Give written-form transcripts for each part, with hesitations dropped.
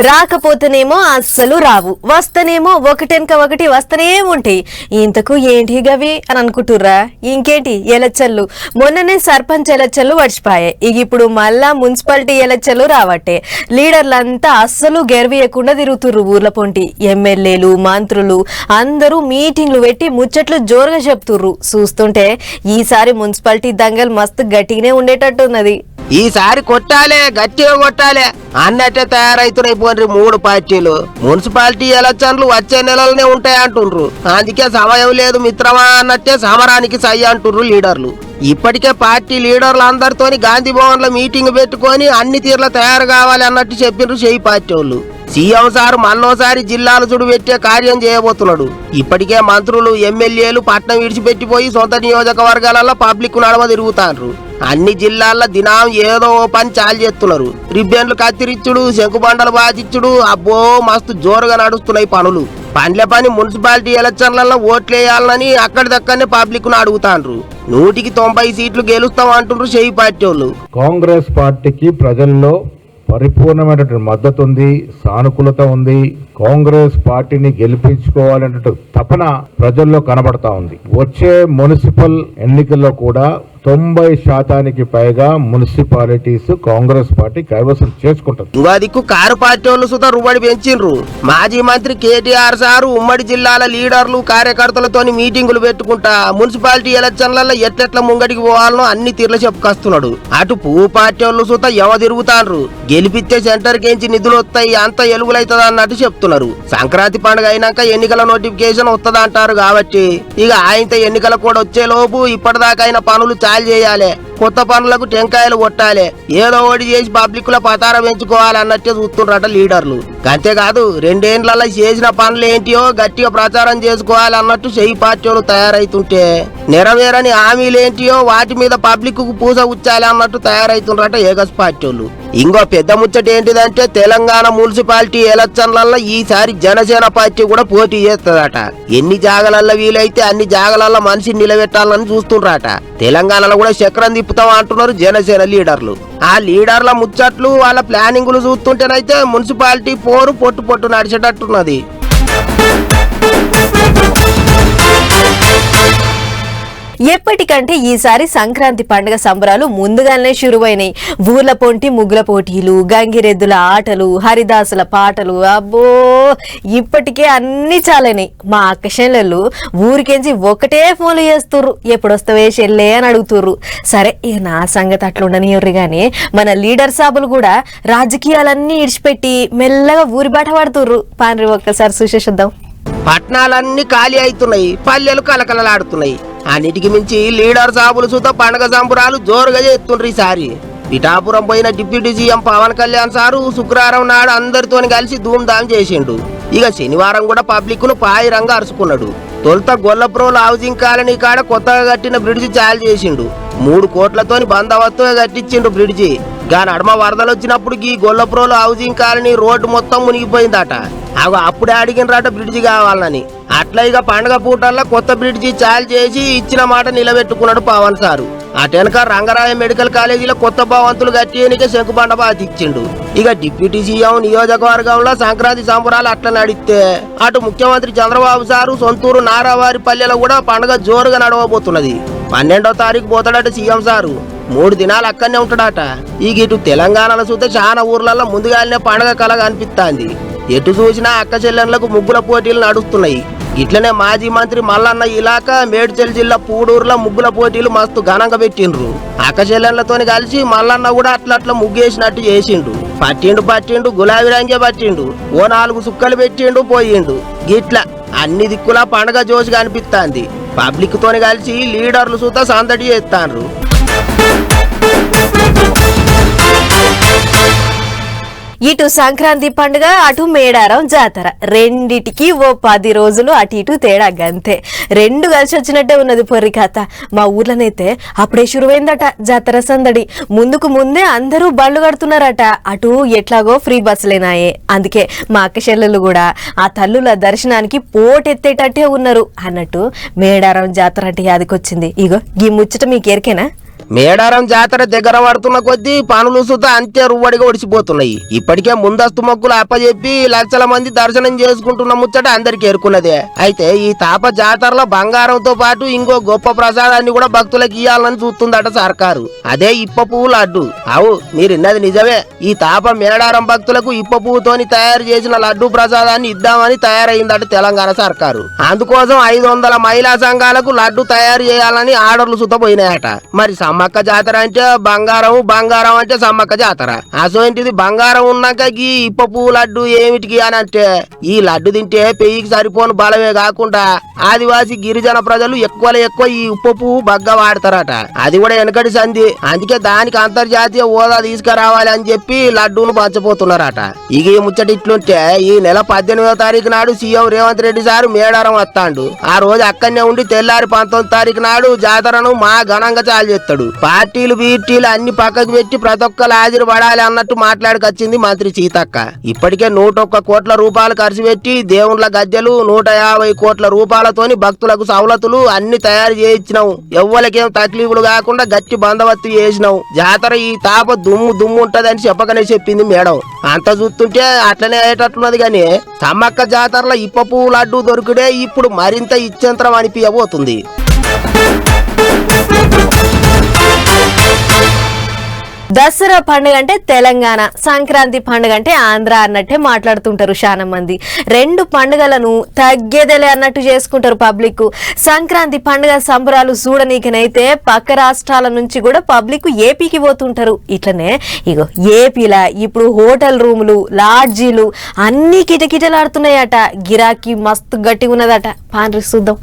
రాకపోతేనేమో అస్సలు రావు, వస్తేనేమో ఒకటెనక ఒకటి వస్తనే ఉంటాయి. ఇంతకు ఏంటి గవి అని అనుకుంటుర్రా? ఇంకేంటి ఎలచ్చళ్ళు. మొన్ననే సర్పంచ్ ఎలచ్చళ్ళు వడిచిపోయాయి. ఇక ఇప్పుడు మళ్ళా మున్సిపాలిటీ ఎలచ్చళ్ళు రావట్టే. లీడర్లంతా అస్సలు గెరవీయకుండా తిరుగుతుర్రు ఊర్ల పొంటి. ఎమ్మెల్యేలు మంత్రులు అందరూ మీటింగ్లు పెట్టి ముచ్చట్లు జోరుగా చెప్తుర్రు. చూస్తుంటే ఈసారి మున్సిపాలిటీ దంగల్ మస్తు గట్టిగానే ఉండేటట్టున్నది. ఈసారి కొట్టాలే, గట్టిగా కొట్టాలే అన్నట్టే తయారైతున్నాయి పోండ్రి మూడు పార్టీలు. మున్సిపాలిటీ ఎలక్షన్లు వచ్చే నెలలోనే ఉంటాయంటుండ్రు. అందుకే సమయం లేదు మిత్రమా అన్నట్టే సమరానికి సై అంటుండ్రు లీడర్లు. ఇప్పటికే పార్టీ లీడర్లు అందరితోని గాంధీ భవన్ లో మీటింగ్ పెట్టుకొని అన్ని తీర్ల తయారు కావాలి అన్నట్టు చెప్పిండ్రు చేయి పార్టీ వాళ్ళు. సీఎం సార్ మళ్ళోసారి జిల్లాలు చుడు పెట్టే కార్యం చేయబోతున్నాడు. ఇప్పటికే మంత్రులు ఎమ్మెల్యేలు పట్నం విడిచిపెట్టిపోయి సొంత నియోజకవర్గాలలో పబ్లిక్ నడమ తిరుగుతారు. అన్ని జిల్లాల్లో దినం ఏదో ఓ పని చాలు చేస్తున్నారు. రిబ్బెన్లు కత్తిరిచ్చుడు, శంకుబండలు బాధించుడు, అబ్బో మస్తు జోరుగా నడుస్తున్నాయి పనులు. పండ్ల పని మున్సిపాలిటీ ఎలక్షన్లలో ఓట్లేయాలని అక్కడిదక్కడనే పబ్లిక్ ను అడుగుతాండ్రు. 190 సీట్లు గెలుస్తాం అంటుండ్రు చేయి పార్టీ వాళ్ళు. కాంగ్రెస్ పార్టీకి ప్రజల్లో పరిపూర్ణమైనటువంటి మద్దతు ఉంది, సానుకూలత ఉంది. కాంగ్రెస్ పార్టీని గెలిపించుకోవాలనే తపన ప్రజల్లో కనబడతా ఉంది. వచ్చే మున్సిపల్ ఎన్నికల్లో కూడా 90% పైగా మున్సిపాలిటీస్ కాంగ్రెస్ పార్టీ కైవసం చేసుకుంటుంది. ఇంకో దిక్కు కారు పార్టీ వాళ్ళు సుతా రుబడి పెంచిండ్రు. మాజీ మంత్రి కేటీఆర్ సారు ఉమ్మడి జిల్లాల లీడర్లు కార్యకర్తలతో మీటింగులు పెట్టుకుంటా మున్సిపాలిటీ ఎలక్షన్లలో ఎట్లెట్ల ముంగడికి పోవాలనో అన్ని తీర్ల చెప్పుకొస్తున్నాడు. అటు పువ్వు పార్టీ వాళ్ళు సుతా ఎవ తిరుగుతాండ్రు. గెలిపిస్తే సెంటర్ కించి నిధులు వస్తాయి, అంత ఎలుగులైతుంది అన్నట్టు చెప్తున్నారు. సంక్రాంతి పండుగ అయినాక ఎన్నికల నోటిఫికేషన్ వస్తుంది అంటారు కాబట్టి ఇక ఆయనతో ఎన్నికల కూడా వచ్చేలోపు ఇప్పటిదాకా అయిన పనులు చాలు చేయాలి. కొత్త పనులకు టెంకాయలు కొట్టాలి, ఏదో ఒకటి చేసి పబ్లిక్ లో పతార పెంచుకోవాలి అన్నట్టే చూస్తుండ్రట లీడర్లు. అంతేకాదు 2 ఏళ్లలో చేసిన పనులు ఏంటియో గట్టిగా ప్రచారం చేసుకోవాలి అన్నట్టు చెయ్యి పార్టీలు తయారైతుంటే నెరవేరని హామీలేంటియో వాటి మీద పబ్లిక్ కు పూస ఉచ్చాలి అన్నట్టు తయారైతుండ్రట ఏగస్ పార్టీలు. ఇంకో పెద్ద ముచ్చట ఏంటిదంటే తెలంగాణ మున్సిపాలిటీ ఎలక్షన్లలో ఈసారి జనసేన పార్టీ కూడా పోటీ చేస్తుందట. ఎన్ని జాగలల్లో వీలైతే అన్ని జాగలల్లో మనిషిని నిలబెట్టాలని చూస్తుండ్రట. తెలంగాణలో కూడా చక్రం తిప్పుతాం అంటున్నారు జనసేన లీడర్లు. ఆ లీడర్ల ముచ్చట్లు వాళ్ళ ప్లానింగ్లు చూస్తుంటేనైతే మున్సిపాలిటీ పోరు పొట్టు నడిచేటట్టున్నది. ఎప్పటికంటే ఈసారి సంక్రాంతి పండుగ సంబరాలు ముందుగానే షురువైనాయి. ఊర్ల పొంటి ముగ్గుల పోటీలు, గంగిరెద్దుల ఆటలు, హరిదాసుల పాటలు, అబ్బో ఇప్పటికే అన్ని చాలైనాయి. మా అక్కశెల్లెళ్ళు ఊరికెంచి ఒకటే ఫోన్లు చేస్తుర్రు, ఎప్పుడొస్తావే చెల్లే అని అడుగుతుర్రు. సరే ఇక నా సంగతి అట్లుండనివ్వరు గానీ మన లీడర్ సాబులు కూడా రాజకీయాలన్నీ ఇడిచిపెట్టి మెల్లగా ఊరి బాట పడుతుర్రు. పాన్రి ఒక్కసారి చూసేద్దాం. పట్నాలన్నీ ఖాళీ అవుతున్నాయి, పల్లెలు కలకలలాడుతున్నాయి. అన్నిటికి మించి లీడర్ సాబులు సుత పండుగ సంబరాలు జోరుగా చేస్తుండ్రు. ఈసారి పిఠాపురం పోయిన deputy CM Pawan Kalyan sir శుక్రవారం నాడు అందరితో కలిసి ధూమ్ధాం చేసిండు. ఇక శనివారం కూడా పబ్లిక్ ను పాయిరంగా అరుచుకున్నాడు. తొలుత గొల్లప్రోలు హౌసింగ్ కాలనీ కాడ కొత్తగా కట్టిన బ్రిడ్జి చాలు చేసిండు. 3 కోట్లతోని బందోబస్తుగా కట్టించిండు బ్రిడ్జి. గా నడమ వరదలు వచ్చినప్పుడు ఈ గొల్లప్రోలు హౌసింగ్ కాలనీ రోడ్డు మొత్తం మునిగిపోయిందట. అప్పుడే అడిగినరాట బ్రిడ్జి కావాలని. అట్లా ఇక పండుగ పూటల్లో కొత్త బ్రిడ్జి చాలు చేసి ఇచ్చిన మాట నిలబెట్టుకున్నాడు పవన్ సారు. అటెనక రంగరాయ మెడికల్ కాలేజీలో కొత్త భవంతులు కట్టేనికే శంకుబండ బాధిచ్చిండు. ఇక డిప్యూటీ సీఎం నియోజకవర్గంలో సంక్రాంతి సంబరాలు అట్లా నడిస్తే అటు ముఖ్యమంత్రి చంద్రబాబు సారు సొంతూరు నారావారి పల్లెలో కూడా పండుగ జోరుగా నడవబోతున్నది. 12వ తారీఖు పోతాడట సీఎం సారు. 3 దినాలు అక్కడనే ఉంటాడట. ఇక ఇటు తెలంగాణలో చూస్తే చాలా ఊర్లలో ముందుగానే పండుగ కలగా అనిపిస్తాంది. ఎటు చూసినా అక్క చెల్లెళ్లకు ముగ్గుల పోటీలు నడుస్తున్నాయి. ఇట్లనే మాజీ మంత్రి మల్లన్న ఇలాకా మేడ్చల్ జిల్లా పూడూరులో ముగ్గుల పోటీలు మస్తు ఘనంగా పెట్టిండ్రు. అక్క చెల్లెళ్లతో కలిసి మల్లన్న కూడా అట్లా ముగ్గేసినట్టు చేసిండు. పట్టిండు గులాబీ రంగే పట్టిండు, ఓ 4 సుక్కలు పెట్టిండు పోయిండు. గిట్లా అన్ని దిక్కులా పండుగ జోషిగా అనిపిస్తాంది. పబ్లిక్ తోని కలిసి లీడర్లు సుతా సందడి చేస్తాండ్రు. ఇటు సంక్రాంతి పండుగ, అటు మేడారం జాతర, రెండిటికి ఓ 10 రోజులు అటు ఇటు తేడా గంతే. 2 కలిసి వచ్చినట్టే ఉన్నది పొర్రి కథ. మా ఊర్లోనైతే అప్పుడే షురువైందట జాతర సందడి. ముందే అందరూ బళ్ళు కడుతున్నారట. అటు ఎట్లాగో ఫ్రీ బస్సులేనాయే. అందుకే మా అక్క చెల్లెళ్ళు కూడా ఆ తల్లుల దర్శనానికి పోటెత్తేటట్టే ఉన్నారు అన్నట్టు మేడారం జాతర అంటే యాదికొచ్చింది. ఇగో ఈ ముచ్చట మీకు ఎరికేనా? మేడారం జాతర దగ్గర పడుతున్న కొద్దీ పనులు సుతా అంతే రువ్వడిగా ఒడిసిపోతున్నాయి. ఇప్పటికే ముందస్తు మొక్కులు అప్పచెప్పి లక్షల మంది దర్శనం చేసుకుంటున్న ముచ్చట అందరికి ఎరుకున్నదే. అయితే ఈ తాప జాతరలో బంగారంతో పాటు ఇంకో గొప్ప ప్రసాదాన్ని కూడా భక్తులకు ఇయ్యాలని చూస్తుందట సర్కారు. అదే ఇప్ప పువ్వు లడ్డు. అవు మీరిన్నది నిజమే. ఈ తాప మేడారం భక్తులకు ఇప్ప పువ్వుతోని తయారు చేసిన లడ్డు ప్రసాదాన్ని ఇద్దామని తయారైందట తెలంగాణ సర్కారు. అందుకోసం 500 మహిళా సంఘాలకు లడ్డు తయారు చేయాలని ఆర్డర్లు సుతపోయినాయట. మరి సమ్మక్క జాతర అంటే బంగారం, బంగారం అంటే సమ్మక్క జాతర. అసోంటిది బంగారం ఉన్నాక ఈ ఇప్ప పువ్వు లడ్డు ఏమిటికి అని అంటే, ఈ లడ్డు తింటే పెయ్యికి సరిపోను బలమే కాకుండా ఆదివాసీ గిరిజన ప్రజలు ఎక్కువ ఈ ఉప్ప పువ్వు బగ్గా వాడతారట. అది కూడా వెనకటి సంధి. అందుకే దానికి అంతర్జాతీయ హోదా తీసుకురావాలి అని చెప్పి లడ్డూను పంచపోతున్నారట. ఇక ఈ ముచ్చట ఇట్లుంటే ఈ నెల 18వ తారీఖు నాడు సీఎం రేవంత్ రెడ్డి సారు మేడారం వస్తాడు. ఆ రోజు అక్కడనే ఉండి తెల్లారి 19వ తారీఖు నాడు జాతరను మా ఘనంగా చాలు చేస్తాడు. పార్టీలు బీటీలు అన్ని పక్కకు పెట్టి ప్రతి ఒక్కరు హాజరు పడాలి అన్నట్టు మాట్లాడుకొచ్చింది మంత్రి సీతక్క. ఇప్పటికే 101 కోట్ల రూపాయలు ఖర్చు పెట్టి దేవుళ్ల గద్దెలు 150 కోట్ల రూపాయలతోని భక్తులకు సవలతులు అన్ని తయారు చేయించినావు. ఎవ్వలకేం తక్లీఫులు కాకుండా గట్టి బందోబస్తు చేసినావు. జాతర ఈ తాప దుమ్ము ఉంటదని చెప్పకనే చెప్పింది మేడం. అంత చూస్తుంటే అట్లనే అయ్యేటట్లున్నది గాని సమ్మక్క జాతరలో ఇప్ప పువ్వు లడ్డు దొరికిడే ఇప్పుడు మరింత ఇచ్చంతరం అనిపించబోతుంది. దసరా పండుగ అంటే తెలంగాణ, సంక్రాంతి పండుగ అంటే ఆంధ్ర అన్నట్టే మాట్లాడుతుంటారు చాలా మంది. 2 పండుగలను తగ్గేదలే అన్నట్టు చేసుకుంటారు పబ్లిక్. సంక్రాంతి పండుగ సంబరాలు చూడనీకనైతే పక్క రాష్ట్రాల నుంచి కూడా పబ్లిక్ ఏపీకి పోతుంటారు. ఇట్లనే ఇగో ఏపీలా ఇప్పుడు హోటల్ రూములు, లాడ్జీలు అన్ని కిటకిటలాడుతున్నాయట. గిరాకీ మస్తు గట్టిగా ఉన్నదట. పాండ్రి చూద్దాం.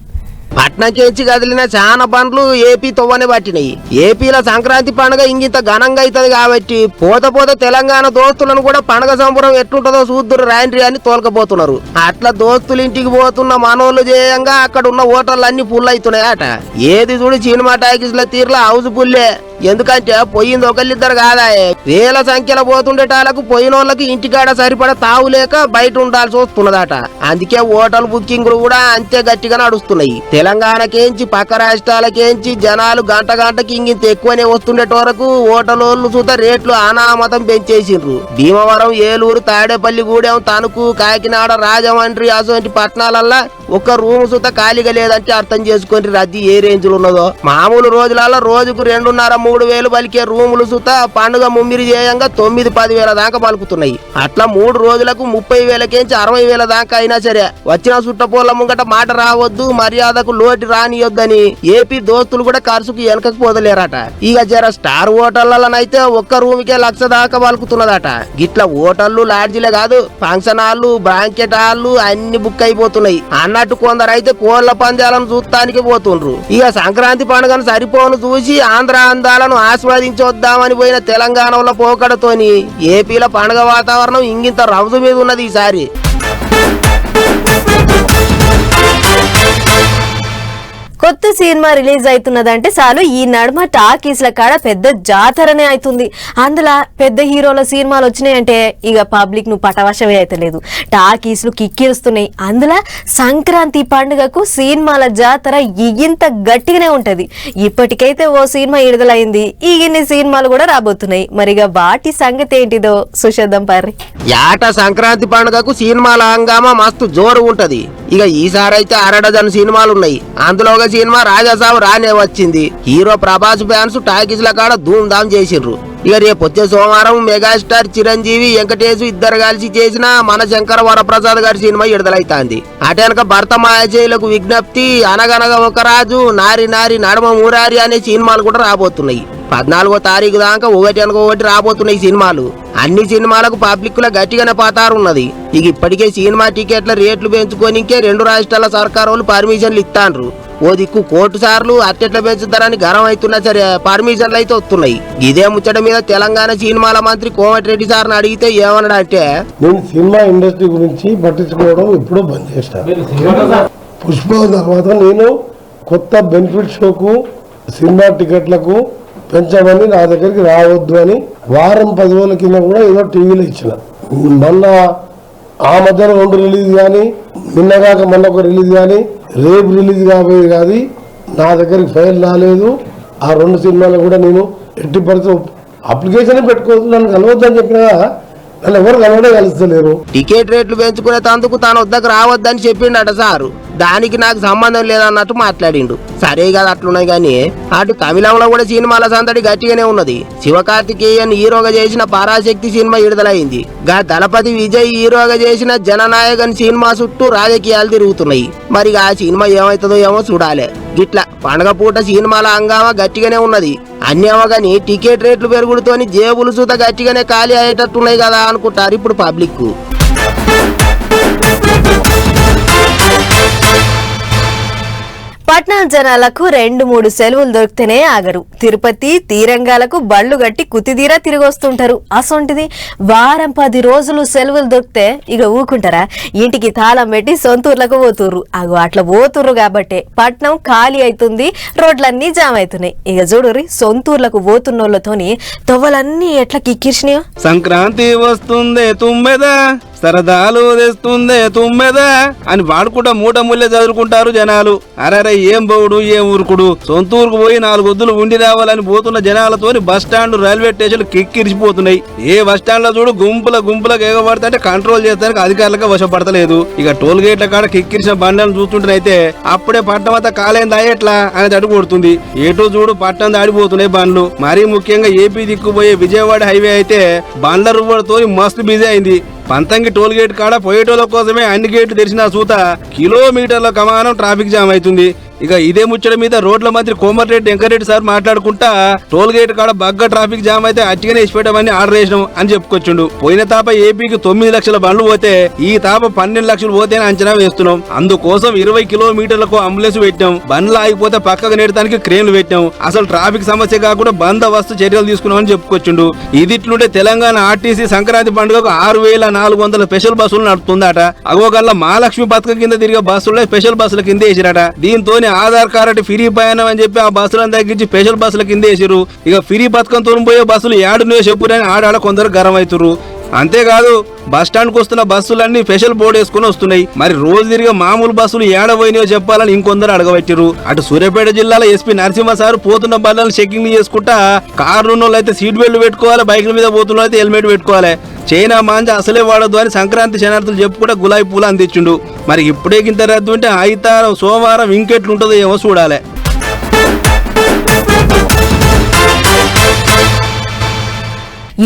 పట్నంకేంచి కదిలిన చాలా బండ్లు ఏపీ తొవ్వనే పట్టినాయి. ఏపీలో సంక్రాంతి పండుగ ఇంత ఘనంగా అవుతుంది కాబట్టి పోత తెలంగాణ దోస్తులను కూడా పండుగ సంబరం ఎట్లుంటుందో చూద్దురు రాండ్రి అని తోలకపోతున్నారు. అట్లా దోస్తులు ఇంటికి పోతున్న మనోళ్ళు చేయంగా అక్కడ ఉన్న హోటళ్ళు అన్ని ఫుల్ అవుతున్నాయట. ఏది చూడు సినిమా టాకీస్ల తీరులో హౌస్ ఫుల్లే. ఎందుకంటే పోయింది ఒకళ్ళిద్దరు కాదా, వేల సంఖ్యలో పోతుండేటాలకు పోయినోళ్ళకి ఇంటికాడ సరిపడ తావులేక బయట ఉండాల్సి వస్తున్నదట. అందుకే హోటల్ బుకింగ్లు కూడా అంతే గట్టిగా నడుస్తున్నాయి. తెలంగాణకేంచి పక్క రాష్ట్రాలకేంచి జనాలు గంటకి ఇంత ఎక్కువనే వస్తుండేట వరకు హోటలోళ్ళు చూత రేట్లు అనామతం పెంచేసిండ్రు. భీమవరం, ఏలూరు, తాడేపల్లి గూడెం, తణుకు, కాకినాడ, రాజమండ్రి అసోంటి పట్టణాలల్లా ఒక్క రూమ్ సుత ఖాళీగా లేదంటే అర్థం చేసుకొని రద్దీ ఏ రేంజ్ లో ఉన్నదో. మామూలు రోజులలో రోజుకు 2,500-3 వేలు పలికే రూములు సుత పండుగ ముమ్మిరి చేయంగా 9-10 వేల దాకా పలుకుతున్నాయి. అట్లా 3 రోజులకు 30 వేలకేంచి 60 వేల దాకా అయినా సరే వచ్చిన చుట్టపోళ్ళ ముంగట మాట రావద్దు, మర్యాదకు లోటు రానియొద్దని ఏపీ దోస్తులు కూడా ఖర్చుకు వెనకకు పోదలేరట. ఇక జర స్టార్ హోటళ్లనైతే ఒక్క రూమ్కే 1,00,000 దాకా పలుకుతున్నదట. గిట్లా హోటళ్లు, లాడ్జీలే కాదు ఫంక్షన్ హాళ్లు, బ్రాంకెట్ హాళ్లు అన్ని బుక్ అయిపోతున్నాయి. అన్నట్టు కొందరైతే కోళ్ల పందాలను చూస్తానికి పోతుండ్రు. ఇక సంక్రాంతి పండుగను సరిపోను చూసి ఆంధ్ర అందాలను ఆస్వాదించొద్దామని పోయిన తెలంగాణలో పోకడతోని ఏపీలో పండుగ వాతావరణం ఇంగింత రౌజు మీద ఉన్నది ఈసారి. కొత్త సినిమా రిలీజ్ అవుతున్నదంటే చాలు ఈ నడుమ టాకీస్ల కాడ పెద్ద జాతరనే అవుతుంది. అందులో పెద్ద హీరోల సినిమాలు వచ్చినాయంటే ఇక పబ్లిక్ ను పటవశమే అయితలేదు. టాకీస్లు కిక్కిరుస్తున్నాయి. అందులో సంక్రాంతి పండుగకు సినిమాల జాతర ఇంత గట్టిగానే ఉంటది. ఇప్పటికైతే ఓ సినిమా విడుదలైంది. ఇన్ని సినిమాలు కూడా రాబోతున్నాయి. మరిగా వాటి సంగతి ఏంటిదో సుషేద్దాం పర్రి. ఏట సంక్రాంతి పండుగకు సినిమాల హంగామా మస్తు జోరు ఉంటది. ఇక ఈసారి అయితే 1 డజన్ సినిమాలున్నాయి. అందులో ఒక సినిమా రాజాసాబు రానే వచ్చింది. హీరో ప్రభాస్ ఫ్యాన్స్ టాకీస్ల కాడ ధూమ్ ధామ్ చేసిండ్రు. ఇక రేపు వచ్చే సోమవారం మెగాస్టార్ చిరంజీవి, వెంకటేష్ ఇద్దరు కలిసి చేసిన మన శంకర వరప్రసాద్ గారి సినిమా విడుదలైతాంది. అటెనక భర్త మాయచేయులకు విజ్ఞప్తి, అనగనగా ఒక రాజు, నారి నారి నడమ మురారి అనే సినిమాలు కూడా రాబోతున్నాయి. 14వ తారీఖు దాకా ఒకటి రాబోతున్నాయి సినిమాలు. అన్ని సినిమాలకు పబ్లిక్ లో గట్టిగానే పాతారున్నది. ఇక ఇప్పటికే సినిమా టికెట్ల రేట్లు పెంచుకోనికే 2 రాష్ట్రాల సర్కారు పర్మిషన్లు ఇస్తాండ్రు. ఓ దిక్కు కోర్టు సార్లు అట్టెట్ల పెంచుతారని గరం అవుతున్నా సరే పర్మిషన్లు అయితే వస్తున్నాయి. ఇదే ముచ్చట మీద తెలంగాణ సినిమాల మంత్రి కోమటిరెడ్డి సార్ని అడిగితే ఏమన్నాడంటే, నేను సినిమా ఇండస్ట్రీ గురించి పట్టించుకోవడం ఎప్పుడో బంద్ చేస్తాను. పుష్ప తర్వాత నేను కొత్త బెనిఫిట్ షోకు సినిమా టికెట్లకు పెంచమని నా దగ్గరికి రావద్దు అని వారం 10 రోజుల కింద కూడా ఏదో టీవీలో ఇచ్చిన. మొన్న ఆ మధ్యన 2 రిలీజ్ కానీ, నిన్నగాక మొన్న ఒక రిలీజ్ కానీ, రేపు రిలీజ్ కాబోయేది కాదు. నా దగ్గరికి ఫైల్ రాలేదు. ఆ 2 సినిమాలు కూడా నేను ఎట్టి పరిస్థితుల్లో అప్లికేషన్ పెట్టుకోవద్దు, నన్ను కలవద్దని చెప్పినా నన్ను ఎవరు కలవడే కలుస్తలేరు. టికెట్ రేట్లు పెంచుకునే తందుకు తాను వద్దకు రావద్దని చెప్పిండట సారు. దానికి నాకు సంబంధం లేదన్నట్టు మాట్లాడిండు. సరే కదా అట్లున్నాయి కానీ అటు తమిళంలో కూడా సినిమాల సందడి గట్టిగానే ఉన్నది. శివకార్తికేయన్ హీరోగా చేసిన పరాశక్తి సినిమా విడుదలైంది. గా దళపతి విజయ్ హీరోగా చేసిన జననాయకన్ సినిమా చుట్టూ రాజకీయాలు తిరుగుతున్నాయి. మరి ఆ సినిమా ఏమవుతుందో ఏమో చూడాలి. గిట్లా పండగ పూట సినిమాల హంగామా గట్టిగానే ఉన్నది. అన్నేమో గాని టికెట్ రేట్లు పెరుగుడుతోని జేబులు చూత గట్టిగానే ఖాళీ అయ్యేటట్టున్నాయి కదా అనుకుంటారు ఇప్పుడు పబ్లిక్. పట్నా జనాలకు 2-3 సెలవులు దొరికితేనే ఆగరు. తిరుపతి తీరంగాలకు బళ్ళు గట్టి కుతిదీరా తిరిగొస్తుంటారు. అసొంటిది వారం 10 రోజులు సెలవులు దొరికితే ఇక ఊకుంటారా? ఇంటికి తాళం పెట్టి సొంతూర్లకు పోతుర్రు. అట్లా పోతుర్రు కాబట్టే పట్నం ఖాళీ అవుతుంది, రోడ్లన్నీ జామ్ అవుతున్నాయి. ఇక చూడుర్రి సొంతూర్లకు పోతున్నోళ్ళతోని తొవ్వలన్నీ ఎట్లా కిక్కిర్చినాయో. సంక్రాంతి వస్తుందే తుమ్మెద, సరదాలు తెస్తుందే తుమ్మెద అని వాడుకుంటా మూట ముల్లె చదువుకుంటారు జనాలు. అరే ఏం బౌడు ఏం ఊరుకుడు, సొంతూరుకు పోయి 4 వద్దులు ఉండి రావాలని పోతున్న జనాలతోని బస్ స్టాండ్ రైల్వే స్టేషన్ కిక్కిరిచిపోతున్నాయి. ఏ బస్ స్టాండ్ లో చూడు గుంపులకు ఎగబడితే కంట్రోల్ చేస్తానికి అధికారులకు వశపడతలేదు. ఇక టోల్ గేట్ల కాడ కిక్కిరిచిన బండ్లను చూస్తుంటేనైతే అప్పుడే పట్టణం అంతా కాలేందా ఎట్లా అని అడుగుడుతుంది. ఏటో చూడు పట్టణం దాడిపోతున్నాయి బండ్లు. మరీ ముఖ్యంగా ఏపీ దిక్కుపోయే విజయవాడ హైవే అయితే బండ్ల రువ్వడితో మస్తు బిజీ అయింది. పంతంగి టోల్ గేట్ కాడ పోయేటోళ్ళ కోసమే అన్ని గేట్లు తెరిచిన సూత కిలోమీటర్ల కమానం ట్రాఫిక్ జామ్ అవుతుంది. ఇక ఇదే ముచ్చట మీద రోడ్ల మంత్రి కోమటిరెడ్డి వెంకరెడ్డి సార్ మాట్లాడుకుంటా టోల్ గేట్ కాడ బగ్గ ట్రాఫిక్ జామ్ అయితే అట్టిగానే ఇచ్చిపెట్టమని ఆర్డర్ చేసినాం అని చెప్పుకొచ్చిండు. పోయిన తాప ఏపీకి 9 లక్షల బండ్లు పోతే ఈ తాప 12 లక్షలు పోతే అంచనా వేస్తున్నాం. అందుకోసం 20 కిలోమీటర్లకు అంబులెన్స్ పెట్టాం. బండ్లు ఆగిపోతే పక్కకు నెడటానికి క్రేన్లు పెట్టాం. అసలు ట్రాఫిక్ సమస్య కాకుండా బందోబస్తు చర్యలు తీసుకున్నామని చెప్పుకొచ్చిండు. ఇదిట్లుంటే తెలంగాణ ఆర్టీసీ సంక్రాంతి పండుగకు 6,400 స్పెషల్ బస్సులు నడుపుతుందట. అగోగల్ల మహాలక్ష్మి పథకం కింద తిరిగే బస్సులే స్పెషల్ బస్సుల కింద వేసిరట. దీంతో ఆధార్ కార్డు ఫ్రీ ప్రయాణం అని చెప్పి ఆ బస్సులను తగ్గించి స్పెషల్ బస్సుల కింద వేసిరు. ఇక ఫ్రీ పథకంతో పోయే బస్సులు ఏడునే చెప్పురని ఆడాడ కొందరు గరం అవుతురు. అంతేకాదు బస్ స్టాండ్ కు వస్తున్న బస్సులన్నీ స్పెషల్ బోర్డు వేసుకుని వస్తున్నాయి. మరి రోజు తిరిగే మామూలు బస్సులు ఏడబోయినాయో చెప్పాలని ఇంకొందరు అడగబట్టారు. అటు సూర్యాపేట జిల్లాలో ఎస్పీ నరసింహ సార్ పోతున్న బళ్ళను చెకింగ్ చేసుకుంటా కారు ఉన్న అయితే సీట్ బెల్ట్ పెట్టుకోవాలి, బైకుల మీద పోతున్న అయితే హెల్మెట్ పెట్టుకోవాలి, చైనా మాంజ అసలే వాడద్దు అని సంక్రాంతి శనార్థులు చెప్పుకుంటే గులాబీ పూలు అందించుండు. మరి ఇప్పుడే గింత రద్దు అంటే ఆయితారం సోమవారం ఇంకెట్లుంటుందో ఏమో చూడాలి.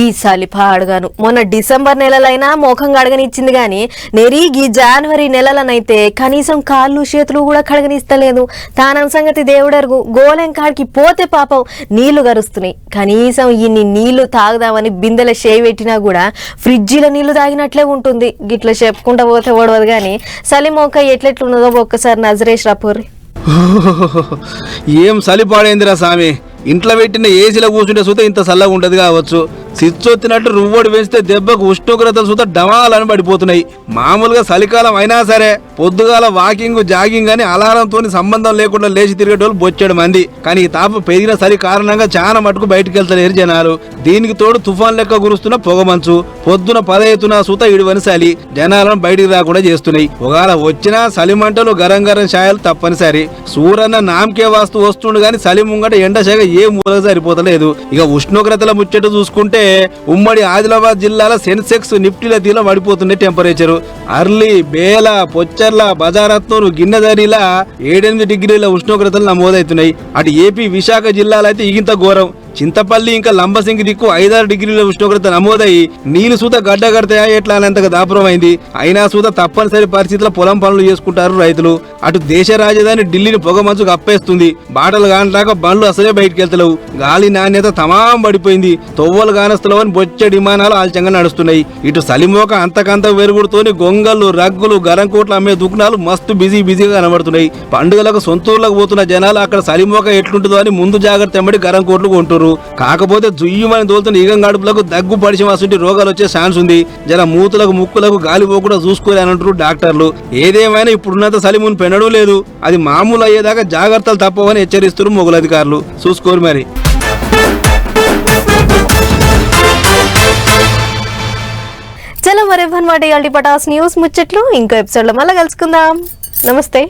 ఈ సలిపాడుగాను మొన్న డిసెంబర్ నెలలైనా ముఖం కడగనిచ్చింది గాని నెరిగి జనవరి నెలలనైతే కనీసం కాళ్ళు చేతులు కూడా కడగనిస్తలేదు. తానం సంగతి దేవుడరుగు. గోలెం కాడికి పోతే పాపం నీళ్లు గరుస్తున్నాయి. కనీసం ఇన్ని నీళ్లు తాగుదామని బిందెల చేయి పెట్టినా కూడా ఫ్రిడ్జిలో నీళ్లు తాగినట్లే ఉంటుంది. గిట్లా చెప్పుకుంటా పోతే ఓడవదు గాని సలి మోక ఎట్లెట్లున్నదో ఒక్కసారి నజరేష్ రాపోర్రి. ఏం సలిపాడైందిరా సామి, ఇంట్లో పెట్టిన ఏసీలో కూర్చుంటే సుత ఇంత చల్లగా ఉంటది కావచ్చు. సిచ్చొచ్చినట్టు రువ్వడి వేస్తే దెబ్బకు ఉష్ణోగ్రతలు సుత డమాలని పడిపోతున్నాయి. మామూలుగా చలికాలం అయినా సరే పొద్దుగాల వాకింగ్ జాగింగ్ అని అలారంతో సంబంధం లేకుండా లేచి తిరిగేటోళ్ళు బొచ్చాడు మంది. కానీ ఈ తాప పెరిగిన చలి కారణంగా చాలా మటుకు బయటకు వెళ్తలేరు జనాలు. దీనికి తోడు తుఫాన్ లెక్క కురుస్తున్న పొగమంచు పొద్దున 10 ఎత్తున సుత ఇడివని చలి జనాలను బయటికి రాకుండా చేస్తున్నాయి. ఒకవేళ వచ్చినా చలి మంటలు గరం ఛాయలు తప్పనిసరి. సూరన్న నామకే వాస్తు వస్తుండు గాని చలి ముంగట ఎండశాగ ఏ మూల సరిపోతలేదు. ఇక ఉష్ణోగ్రతల ముచ్చట చూసుకుంటే ఉమ్మడి ఆదిలాబాద్ జిల్లాలో సెన్సెక్స్ నిఫ్టీల తీలో పడిపోతున్నాయి టెంపరేచర్. అర్లీ, బేల, పొచ్చర్ల, బజారత్నూరు, గిన్నెదరిలా 7-8 డిగ్రీల ఉష్ణోగ్రతలు నమోదవుతున్నాయి. అటు ఏపీ విశాఖ జిల్లాలో అయితే ఇగింత ఘోరం. చింతపల్లి ఇంకా లంబసింగి దిక్కు 5-6 డిగ్రీల ఉష్ణోగ్రత నమోదయ్యి నీళ్లు సూత గడ్డ కడతాయా ఎట్లా అనేంతగా దాపురమైంది. అయినా సూత తప్పనిసరి పరిస్థితుల్లో పొలం పనులు చేసుకుంటారు రైతులు. అటు దేశ రాజధాని ఢిల్లీని పొగ మంచుకు అప్పేస్తుంది. బాటలు కానలాగా బండ్లు అసలే బయటికి వెళ్తలేవు. గాలి నాణ్యత తమాం పడిపోయింది. తొవ్వలు కానస్తలేవని బొచ్చడి విమానాలు ఆల్చంగా నడుస్తున్నాయి. ఇటు సలిమోక అంతకంత వెరుగుడుతోని గొంగళ్ళు, రగ్గులు, గరంకోట్లు అమ్మే దుకాణాలు మస్తు బిజీగా కనబడుతున్నాయి. పండుగలకు సొంతూర్లకు పోతున్న జనాలు అక్కడ సలిమోక ఎట్లుంటుందో అని ముందు జాగ్రత్త ఎంబడి గరంకోట్లు కొంటారు. కాకపోతే జుయ్యమని తోలుతున్న ఈగం గడుపులకు దగ్గు పడిచి వస్తుంటే రోగాలు వచ్చే ఛాన్స్ ఉంది. జర మూతులకు ముక్కులకు గాలి పోకుండా చూసుకోలే అని అంటారు డాక్టర్లు. ఏదేమైనా ఇప్పుడున్నంత సలిమును పెనడం లేదు. అది మామూలు అయ్యేదాకా జాగ్రత్తలు తప్పవని హెచ్చరిస్తున్నారు మొగులు అధికారులు. చూసుకోరు మరి. చలో మరి పటాస్ న్యూస్ ముచ్చట్లు ఇంకో ఎపిసోడ్ లో మళ్ళీ కలుసుకుందాం. నమస్తే.